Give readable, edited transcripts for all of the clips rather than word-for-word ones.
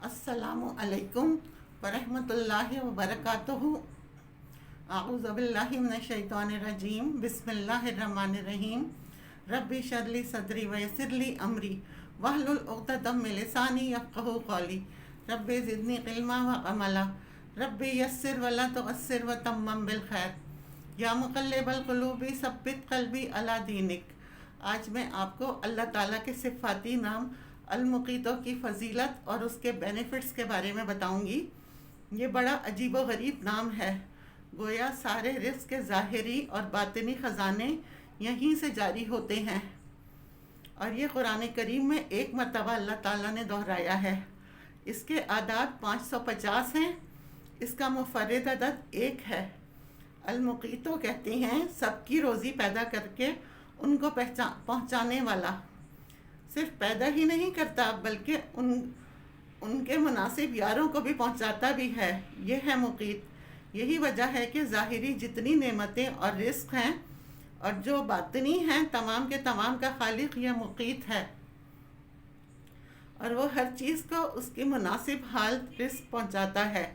السلام علیکم ورحمۃ اللہ وبرکاتہ۔ اعوذ باللہ من الشیطان الرجیم، بسم اللہ الرحمن الرحیم۔ رب اشرح لی صدری ویسر لی امری واحلل عقدۃ من لسانی یفقہوا قولی۔ رب زدنی علما وعملا، رب یسر ولا تعسر وتمم بالخیر۔ یا مقلب القلوب ثبت قلبی علی دینک۔ آج میں آپ کو اللہ تعالیٰ کے صفاتی نام المقیتوں کی فضیلت اور اس کے بینیفٹس کے بارے میں بتاؤں گی۔ یہ بڑا عجیب و غریب نام ہے، گویا سارے رزق کے ظاہری اور باطنی خزانے یہیں سے جاری ہوتے ہیں، اور یہ قرآن کریم میں ایک مرتبہ اللہ تعالیٰ نے دہرایا ہے۔ اس کے اعداد 550 ہیں، اس کا مفرد عدد ایک ہے۔ المقیتوں کہتے ہیں سب کی روزی پیدا کر کے ان کو پہنچانے والا۔ صرف پیدا ہی نہیں کرتا بلکہ ان کے مناسب یاروں کو بھی پہنچاتا بھی ہے، یہ ہے مقیت۔ یہی وجہ ہے کہ ظاہری جتنی نعمتیں اور رزق ہیں اور جو باطنی ہیں، تمام کے تمام کا خالق یہ مقیت ہے، اور وہ ہر چیز کو اس کی مناسب حال رزق پہنچاتا ہے۔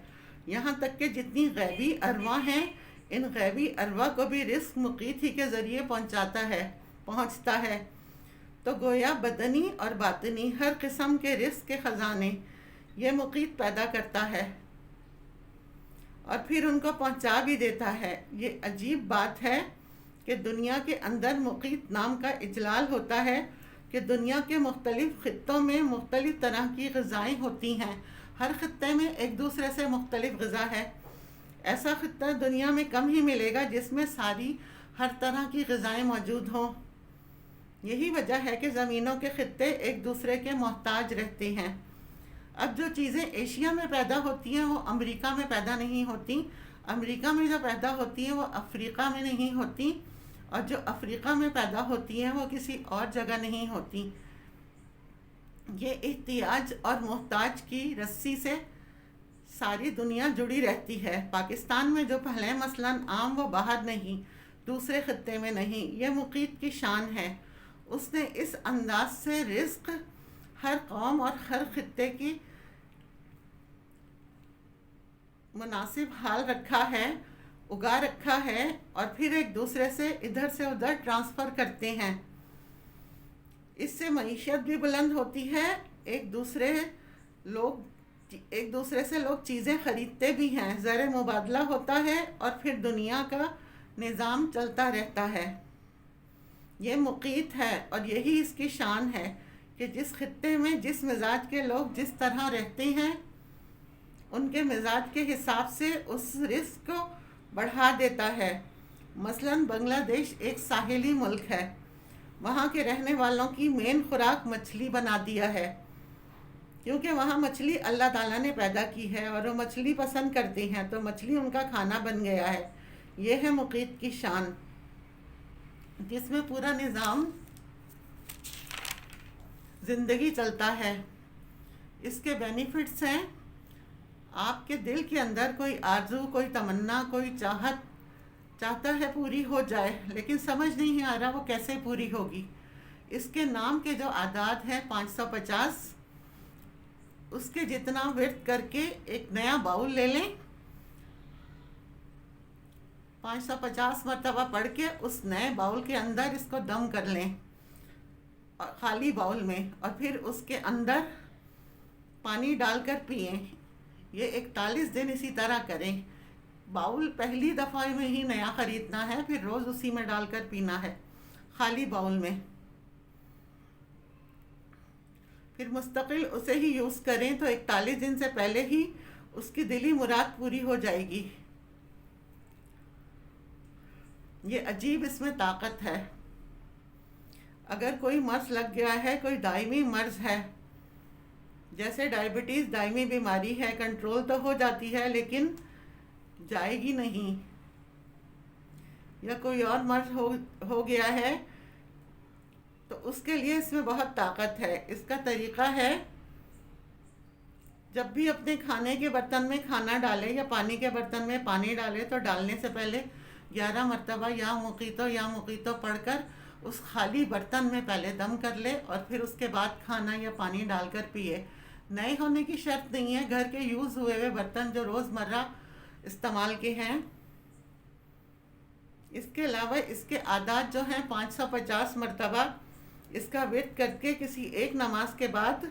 یہاں تک کہ جتنی غیبی ارواح ہیں، ان غیبی ارواح کو بھی رزق مقیت ہی کے ذریعے پہنچتا ہے۔ تو گویا بدنی اور باطنی ہر قسم کے رزق کے خزانے یہ مقیت پیدا کرتا ہے اور پھر ان کو پہنچا بھی دیتا ہے۔ یہ عجیب بات ہے کہ دنیا کے اندر مقیت نام کا اجلال ہوتا ہے کہ دنیا کے مختلف خطوں میں مختلف طرح کی غذائیں ہوتی ہیں، ہر خطے میں ایک دوسرے سے مختلف غذا ہے۔ ایسا خطہ دنیا میں کم ہی ملے گا جس میں ہر طرح کی غذائیں موجود ہوں۔ یہی وجہ ہے کہ زمینوں کے خطے ایک دوسرے کے محتاج رہتے ہیں۔ اب جو چیزیں ایشیا میں پیدا ہوتی ہیں وہ امریکہ میں پیدا نہیں ہوتی، امریکہ میں جو پیدا ہوتی ہیں وہ افریقہ میں نہیں ہوتی، اور جو افریقہ میں پیدا ہوتی ہیں وہ کسی اور جگہ نہیں ہوتی۔ یہ احتیاج اور محتاج کی رسی سے ساری دنیا جڑی رہتی ہے۔ پاکستان میں جو پھلیں مثلاً آم، وہ باہر نہیں، دوسرے خطے میں نہیں۔ یہ مقیت کی شان ہے، اس نے اس انداز سے رزق ہر قوم اور ہر خطے کی مناسب حال رکھا ہے، اگا رکھا ہے، اور پھر ایک دوسرے سے ادھر سے ادھر ٹرانسفر کرتے ہیں۔ اس سے معیشت بھی بلند ہوتی ہے، ایک دوسرے سے لوگ چیزیں خریدتے بھی ہیں، زر مبادلہ ہوتا ہے، اور پھر دنیا کا نظام چلتا رہتا ہے۔ یہ مقیت ہے، اور یہی اس کی شان ہے کہ جس خطے میں جس مزاج کے لوگ جس طرح رہتے ہیں، ان کے مزاج کے حساب سے اس رزق کو بڑھا دیتا ہے۔ مثلاً بنگلہ دیش ایک ساحلی ملک ہے، وہاں کے رہنے والوں کی مین خوراک مچھلی بنا دیا ہے، کیونکہ وہاں مچھلی اللہ تعالیٰ نے پیدا کی ہے اور وہ مچھلی پسند کرتے ہیں، تو مچھلی ان کا کھانا بن گیا ہے۔ یہ ہے مقیت کی شان، جس میں پورا نظام زندگی چلتا ہے۔ اس کے بینیفٹس ہیں، آپ کے دل کے اندر کوئی آرزو، کوئی تمنا، کوئی چاہتا ہے پوری ہو جائے، لیکن سمجھ نہیں آ رہا وہ کیسے پوری ہوگی۔ اس کے نام کے جو اعداد ہیں 550، اس کے جتنا ورد کر کے ایک نیا باؤل لے لیں، 550 مرتبہ پڑھ کے اس نئے باؤل کے اندر اس کو دم کر لیں، خالی باؤل میں، اور پھر اس کے اندر پانی ڈال کر پئیں۔ یہ 41 دن اسی طرح کریں۔ باؤل پہلی دفعہ میں ہی نیا خریدنا ہے، پھر روز اسی میں ڈال کر پینا ہے، خالی باؤل میں۔ پھر مستقل اسے ہی یوز کریں تو 41 دن سے پہلے ہی اس کی دلی مراد پوری ہو جائے گی۔ یہ عجیب اس میں طاقت ہے۔ اگر کوئی مرض لگ گیا ہے، کوئی دائمی مرض ہے، جیسے ڈائبٹیز دائمی بیماری ہے، کنٹرول تو ہو جاتی ہے لیکن جائے گی نہیں، یا کوئی اور مرض ہو گیا ہے، تو اس کے لیے اس میں بہت طاقت ہے۔ اس کا طریقہ ہے، جب بھی اپنے کھانے کے برتن میں کھانا ڈالے یا پانی کے برتن میں پانی ڈالے تو ڈالنے سے پہلے 11 مرتبہ یا مقیتو پڑھ کر اس خالی برتن میں پہلے دم کر لے، اور پھر اس کے بعد کھانا یا پانی ڈال کر پیے۔ نئے ہونے کی شرط نہیں ہے، گھر کے یوز ہوئے ہوئے برتن جو روزمرہ استعمال کے ہیں۔ اس کے علاوہ اس کے عادات جو ہیں 550 مرتبہ اس کا ورد کر کے کسی ایک نماز کے بعد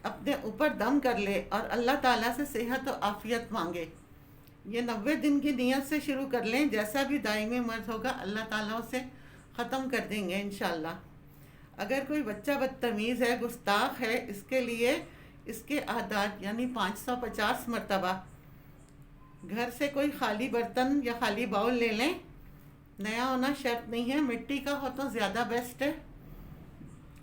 اپنے اوپر دم کر لے اور اللہ تعالیٰ سے صحت و عافیت مانگے۔ یہ 90 دن کی نیت سے شروع کر لیں، جیسا بھی دائمی مرض ہوگا اللہ تعالیٰ اسے ختم کر دیں گے انشاءاللہ۔ اگر کوئی بچہ بدتمیز ہے، گستاخ ہے، اس کے لیے اس کے عادات یعنی 550 مرتبہ گھر سے کوئی خالی برتن یا خالی باؤل لے لیں، نیا ہونا شرط نہیں ہے، مٹی کا ہو تو زیادہ بیسٹ ہے،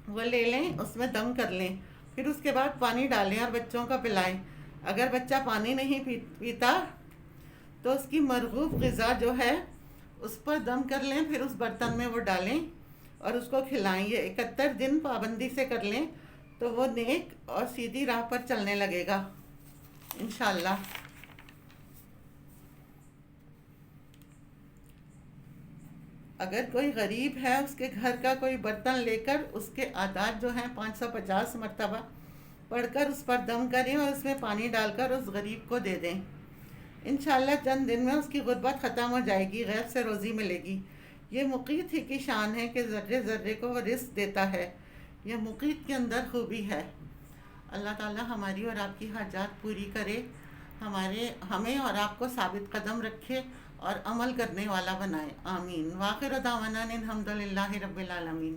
وہ لے لیں، اس میں دم کر لیں، پھر اس کے بعد پانی ڈالیں اور بچوں کو پلائیں۔ اگر بچہ پانی نہیں پیتا تو اس کی مرغوب غذا جو ہے اس پر دم کر لیں، پھر اس برتن میں وہ ڈالیں اور اس کو کھلائیں۔ یہ 71 دن پابندی سے کر لیں تو وہ نیک اور سیدھی راہ پر چلنے لگے گا انشاءاللہ۔ اگر کوئی غریب ہے، اس کے گھر کا کوئی برتن لے کر اس کے عادات جو ہیں 550 مرتبہ پڑھ کر اس پر دم کریں اور اس میں پانی ڈال کر اس غریب کو دے دیں، انشاءاللہ چند دن میں اس کی غربت ختم ہو جائے گی، غیب سے روزی ملے گی۔ یہ مقیت ہی کی شان ہے کہ ذرے ذرے کو وہ رزق دیتا ہے، یہ مقیت کے اندر خوبی ہے۔ اللہ تعالیٰ ہماری اور آپ کی حاجات پوری کرے، ہمیں اور آپ کو ثابت قدم رکھے اور عمل کرنے والا بنائے، آمین۔ وآخر دعوانا الحمدللہ رب العالمین۔